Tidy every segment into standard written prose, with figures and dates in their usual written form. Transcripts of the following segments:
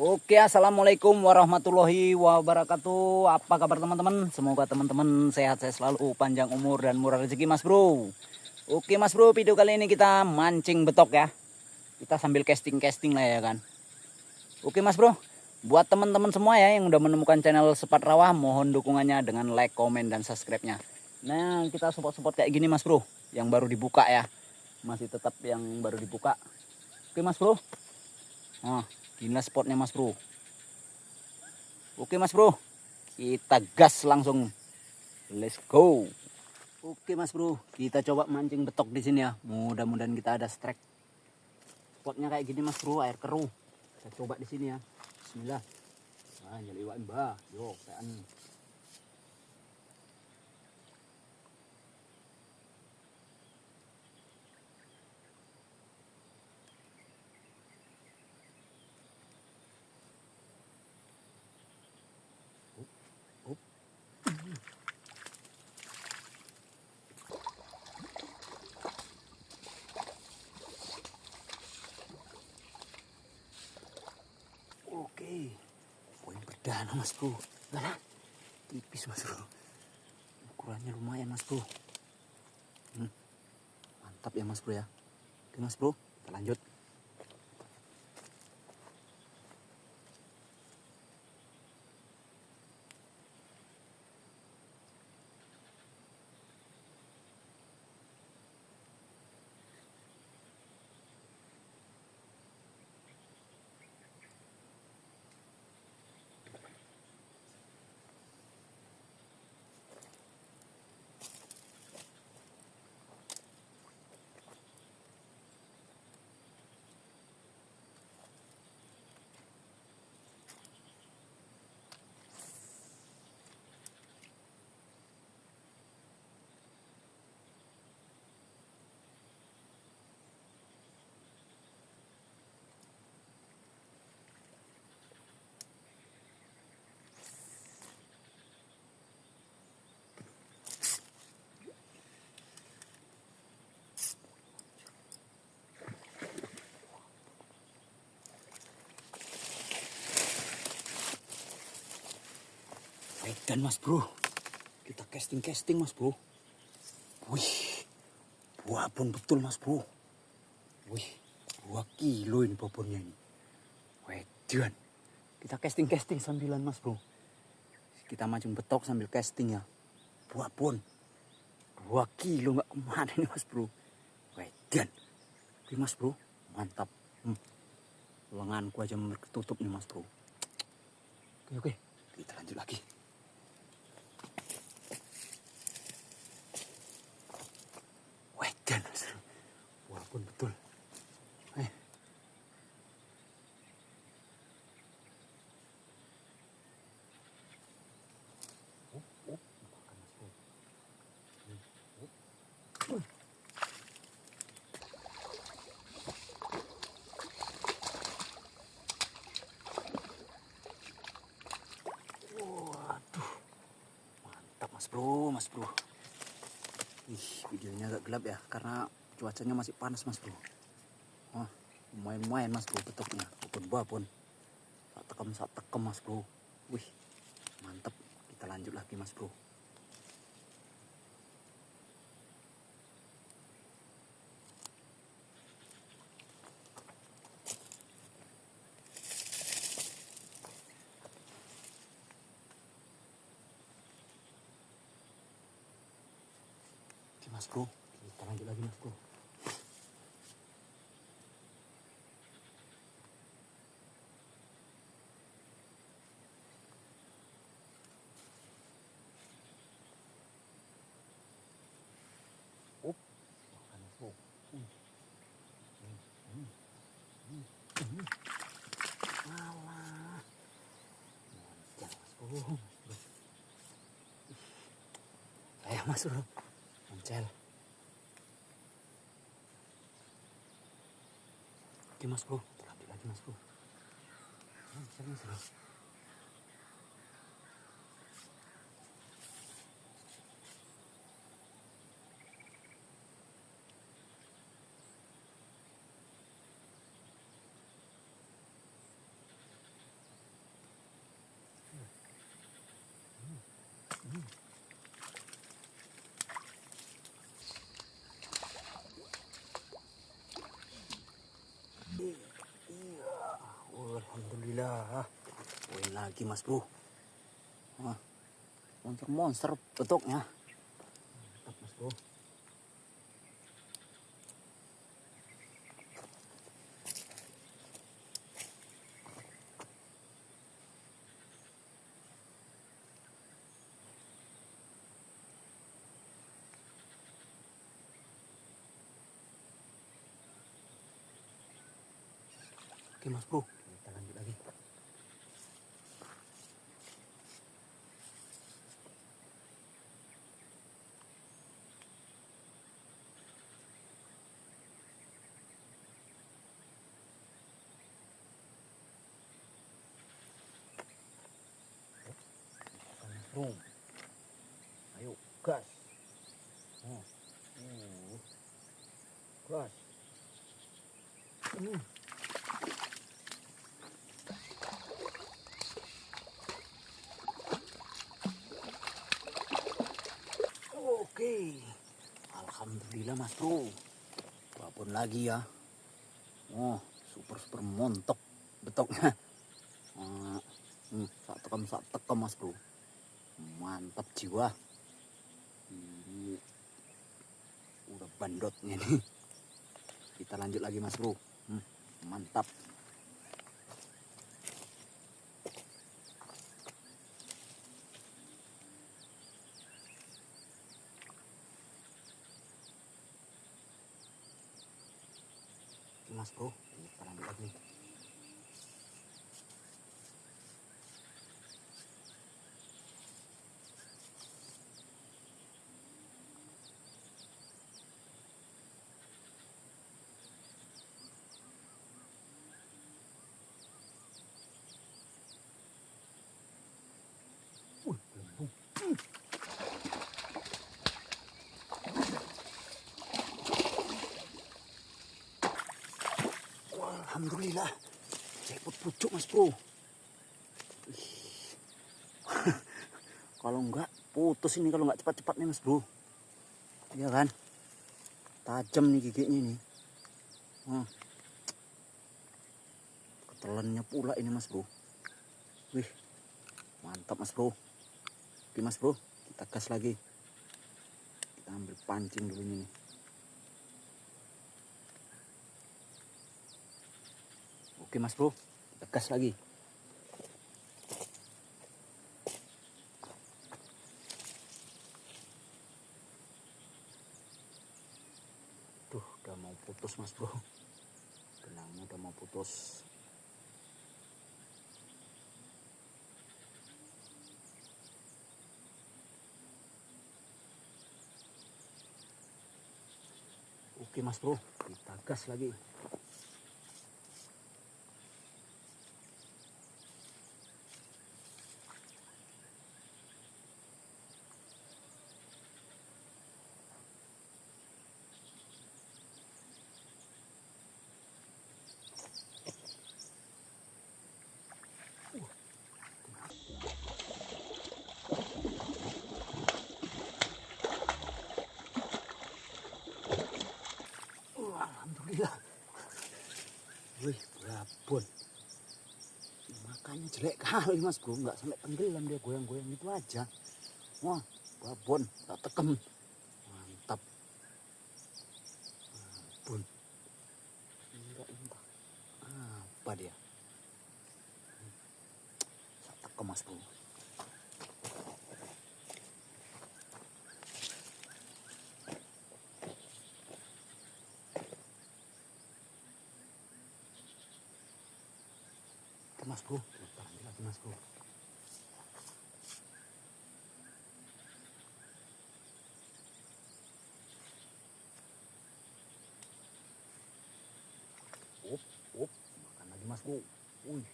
Oke, assalamualaikum warahmatullahi wabarakatuh. Apa kabar teman-teman? Semoga teman-teman sehat-sehat selalu, panjang umur dan murah rezeki, Mas Bro. Oke, Mas Bro, video kali ini kita mancing betok ya. Kita sambil casting-casting lah ya kan. Oke, Mas Bro. Buat teman-teman semua ya yang udah menemukan channel Sepat Rawa, mohon dukungannya dengan like, komen, dan subscribe-nya. Nah, kita support-support kayak gini, Mas Bro. Yang baru dibuka ya. Masih tetap yang baru dibuka. Oke, Mas Bro. Nah, inilah spotnya Mas Bro. Oke Mas Bro, kita gas langsung. Let's go. Oke Mas Bro, kita coba mancing betok di sini ya. Mudah-mudahan kita ada strike. Spotnya kayak gini Mas Bro, air keruh. Kita coba di sini ya. Bismillah. Nah, jadi iwak mbah. Yo, kayak Oke, poin perdana Mas Bro. Nah, tipis Mas Bro. Ukurannya lumayan Mas Bro. Mantap ya Mas Bro ya. Oke Mas Bro, kita lanjut. Dan Mas Bro, kita casting Mas Bro. Wih, babon betul Mas Bro. Wih, 2 kilo ini babonnya ini. Wedian, kita casting sambilan Mas Bro. Kita mancing betok sambil casting ya. Babon 2 kilo nggak kemana ini Mas Bro. Wedian, oke Mas Bro, mantap. Lenganku aja ketutup nih Mas Bro. Oke, kita lanjut lagi. Wedan, walaupun betul. Waduh, mantap Mas Bro. Videonya agak gelap ya, karena cuacanya masih panas Mas Bro. Lumayan Mas Bro betoknya, babon. Saat tekem Mas Bro. Wih, mantap. Kita lanjut lagi Mas Bro. Oke Mas Bro, kita lanjut lagi Mas Bro. Alah, ayo Mas Bro, moncel. Oke Mas Bro, terapin lagi Mas Bro. Moncel Mas Bro. Alhamdulillah. Poin lagi mas bro. Wah, monster bentuknya. Mantap mas bro. Oke mas bro, kita lanjut lagi. Mas bro, ayo gas. Oh, gas. Oke, alhamdulillah mas bro. Walaupun lagi ya. Oh, super montok betoknya. Saat tekam mas bro. Mantap jiwa. Ini udah bandotnya nih. Kita lanjut lagi mas bro. Mantap. Mas bro, kita lanjut lagi. Gelembung. Wah, alhamdulillah. Cepet pucuk mas bro. Kalau enggak putus ini kalau enggak cepat-cepat nih mas bro. Iya kan? Tajam nih giginya nih. Ketelannya pula ini mas bro. Wih, mantap mas bro. Oke mas bro, kita gas lagi. Kita ambil pancing dulu ini. Oke mas bro, kita gas lagi. Tuh, udah mau putus mas bro. Benangnya udah mau putus. Oke mas bro, kita gas lagi. Alhamdulillah. Wih, babon. Makanya jelek kali mas bro, nggak sampai tenggelam dia, goyang-goyang itu aja. Wah, babon, tak tekem. Mantap. Babon. Enggak entah apa dia. Tak tekem mas bro. Mas bro, kita lanjut lagi mas bro. Makan lagi mas bro. Wih,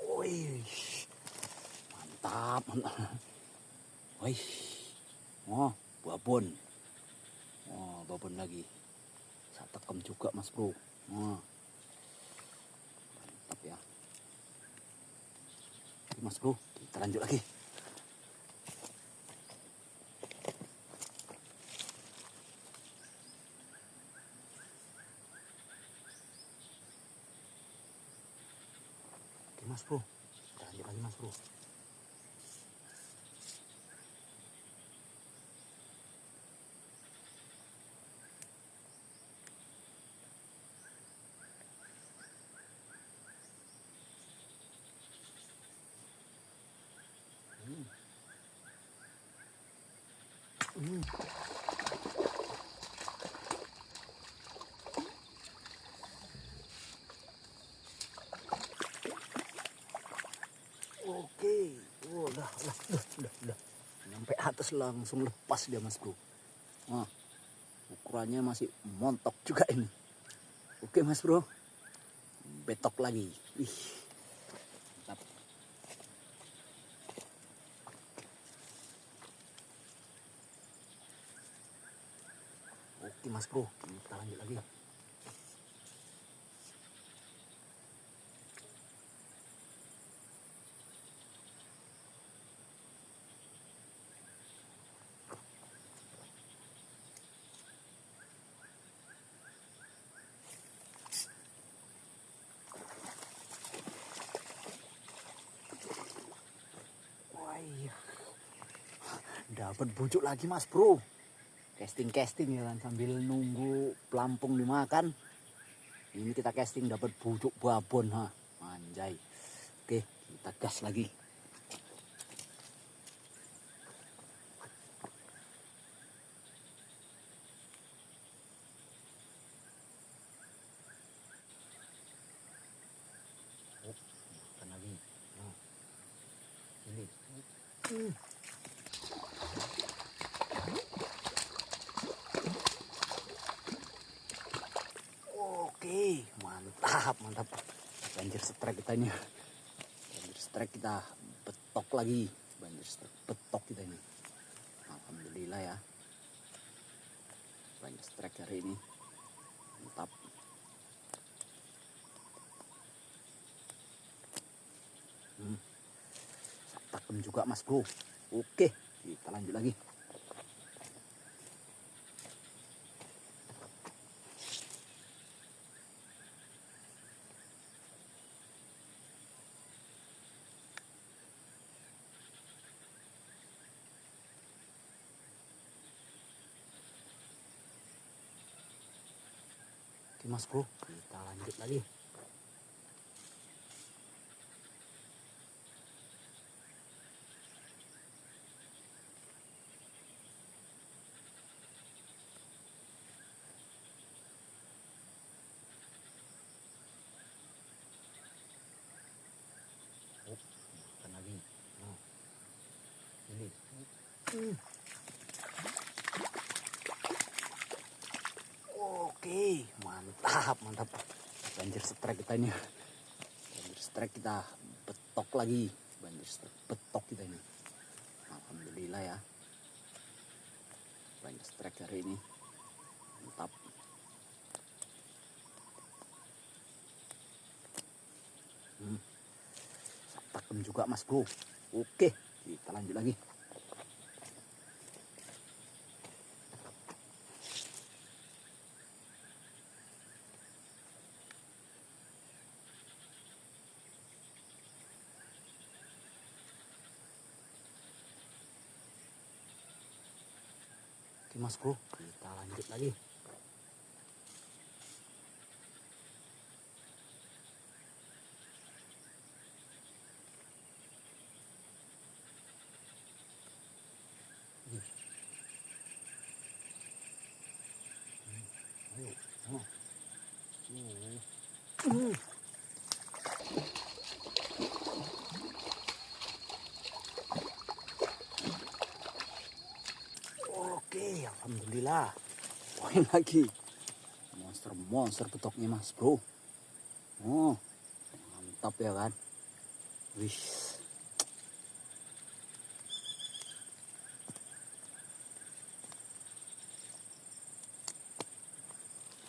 Wih, mantap. Wih, babon. Babon lagi. Saya tekem juga mas bro. Mantap ya. Oke, mas bro, kita lanjut lagi. bro. Oke, oh, udah. Sampai atas langsung lepas dia mas bro. Nah, ukurannya masih montok juga ini. Oke mas bro, betok lagi. Wih, mantap. Oke mas bro, kita lanjut lagi. Wah iya, dapat bujuk lagi mas bro. Casting ya kan, sambil nunggu pelampung dimakan. Ini kita casting dapat bujuk babon ha, anjay. Oke, kita gas lagi. Oh, makan lagi. Nah, ini. Oke, mantap. Banjir strike kita ini. Banjir strike kita betok lagi. Banjir strike betok kita ini. Alhamdulillah ya. Banjir strike hari ini. Mantap. Takem juga mas bro. Oke, kita lanjut lagi. Oke mas bro, kita lanjut lagi. Oh, makan lagi. Nah, ini. Oke, mantap. Banjir strike kita ini. Banjir strike kita betok lagi. Banjir strike betok kita ini. Alhamdulillah ya. Banjir strike hari ini. Mantap. Takem juga mas bro. Oke, kita lanjut lagi. Oke mas bro, kita lanjut lagi. Ayo. Oke, alhamdulillah. Poin lagi. Monster betoknya mas bro. Oh, mantap ya kan. Wih.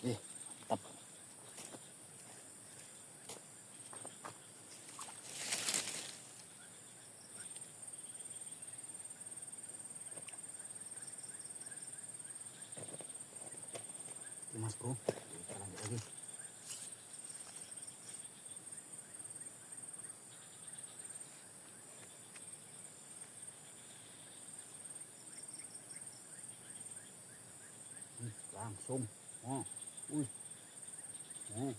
Mantap. Oke mas bro, kita lanjut lagi. langsung. Oh, wih, oh,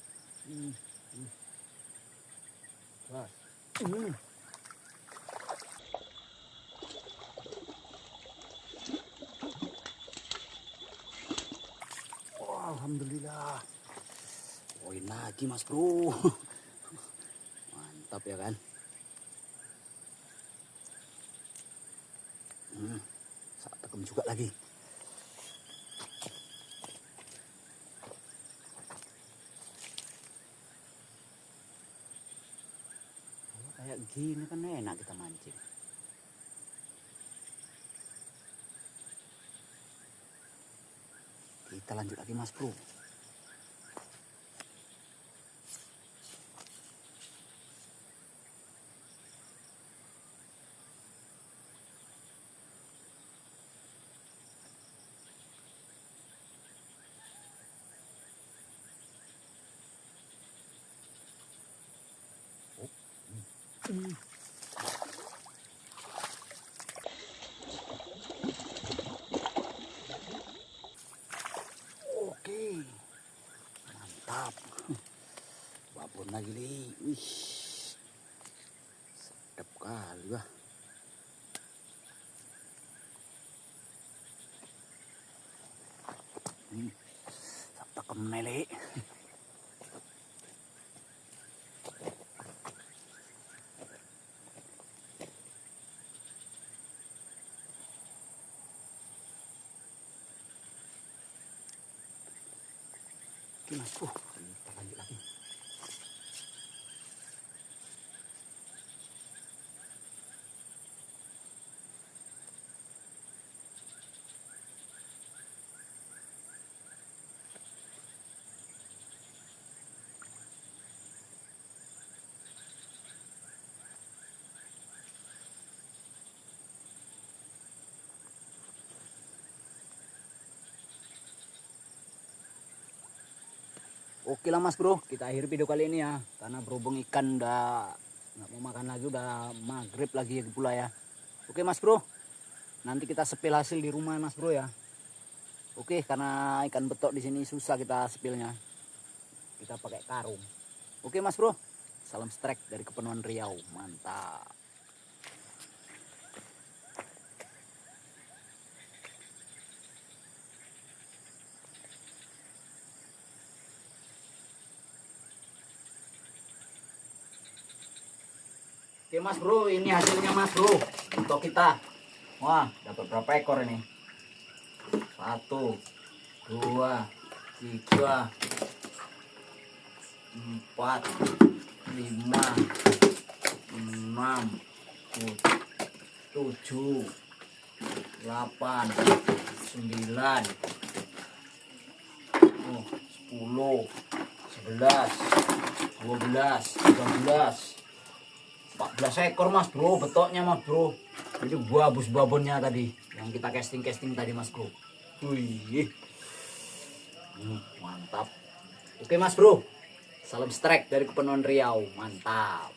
gas. Oh, alhamdulillah. Poin lagi mas bro. Mantap ya kan. Saat tekem juga lagi. Kalau kayak gini kan enak kita mancing. Kita lanjut lagi mas bro. Oke, mantap. Babon lagi nih. Wih, sedap kali wah. Tekem nele. Oke mas bro, kita lanjut lagi. Oke lah mas bro, kita akhiri video kali ini ya. Karena berhubung ikan udah nggak mau makan lagi, udah maghrib lagi pula ya. Oke mas bro, nanti kita sepil hasil di rumah mas bro ya. Oke, karena ikan betok di sini susah kita sepilnya. Kita pakai karung. Oke mas bro, salam strike dari Kepulauan Riau, mantap. Oke mas bro, ini hasilnya mas bro untuk kita. Wah, dapat berapa ekor ini? 1, 2, 3, 4, 5, 6, 7, 8, 9, 10, 11, 12, 13, 14 ekor mas bro, betoknya mas bro. Itu buah bus babonnya tadi yang kita casting tadi mas bro. Wih, mantap. Oke mas bro, salam strike dari Kepulauan Riau, mantap.